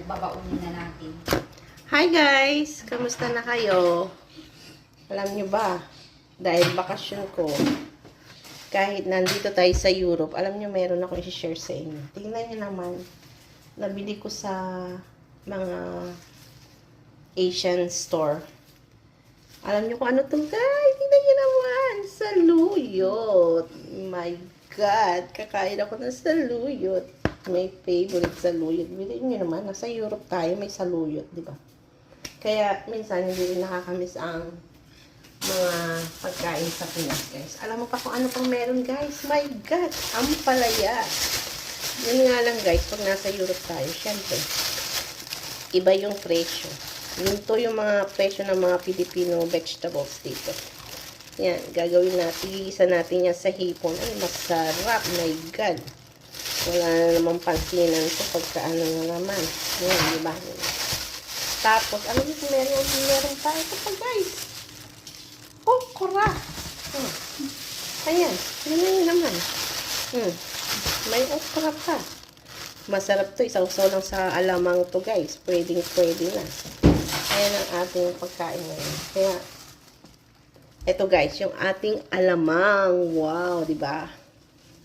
babaunin na natin. Hi guys! Kamusta na kayo? Alam nyo ba, dahil bakasyon ko, kahit nandito tayo sa Europe, alam nyo meron akong i-share sa inyo. Tingnan nyo naman, nabili ko sa mga Asian store. Alam nyo kung ano to guys? Tingnan nyo naman, saluyot. My God, kakain ako ng saluyot. May favorite saluyot. Bilhin nyo naman, nasa Europe tayo, may saluyot, di ba? Kaya, minsan, hindi rin nakakamiss ang mga pagkain sa Pinas, guys. Alam mo pa kung ano pang meron, guys? My God, ampalaya. Yun nga lang, guys, pag nasa Europe tayo, syempre, iba yung presyo. Yun to yung mga presyo ng mga Filipino vegetables dito. Yan, gagawin natin, iisa natin yan sa hipon. Ay, masarap, my God. Wala na namang pansinan to pagka ano na naman. Yan, di ba? Tapos, alam niyo kung meron pa. Ito pa, guys. Okra. Ayan, yun na yun naman. May okra pa. Masarap to. Isawsaw lang sa alamang to, guys. Pwede na. Ayan ang ating pagkain ngayon. Kaya, ito guys, yung ating alamang. Wow, di ba?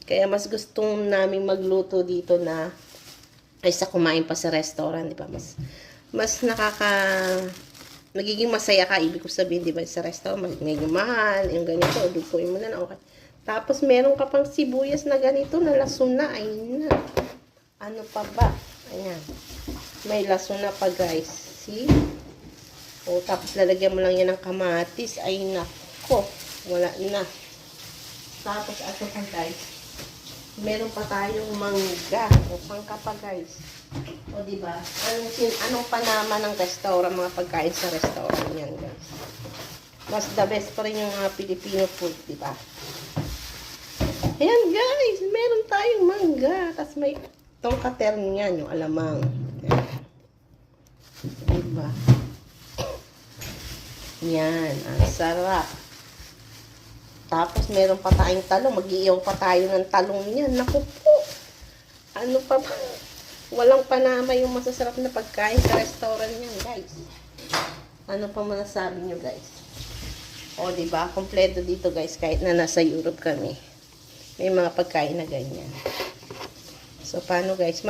Kaya mas gustong namin magluto dito na kaysa kumain pa sa restaurant, di ba? Mas nagiging masaya ka, ibig ko sabihin, di ba? Sa restaurant, medyo mahal, yung ganito, lutuin mo na, okay. Tapos, meron ka pang sibuyas na ganito, na lason na, ayun na. Ano pa ba? Ayan. May lason na pa, guys. See? O, tapos lalagyan mo lang yan ng kamatis, ay nako, wala na. Tapos, ato pa, guys. Meron pa tayong mangga. O, pangka pa, guys. O, diba? Anong panama ng restaurant, mga pagkain sa restaurant yan, guys. Mas the best pa rin yung mga Filipino food, diba? Ayan, guys. Meron tayong mangga. Tapos may itong katern yan, yung alamang. Ayan. Diba? Yan. Ang sarap. Tapos, meron pa tayong talong. Mag-iiyaw pa tayo ng talong niyan. Naku po. Ano pa ba? Walang panama yung masasarap na pagkain sa restaurant niyan, guys. Ano pa masasabi nyo, guys? O, diba? Kompleto dito, guys. Kahit na nasa Europe kami. May mga pagkain na ganyan. So, paano, guys?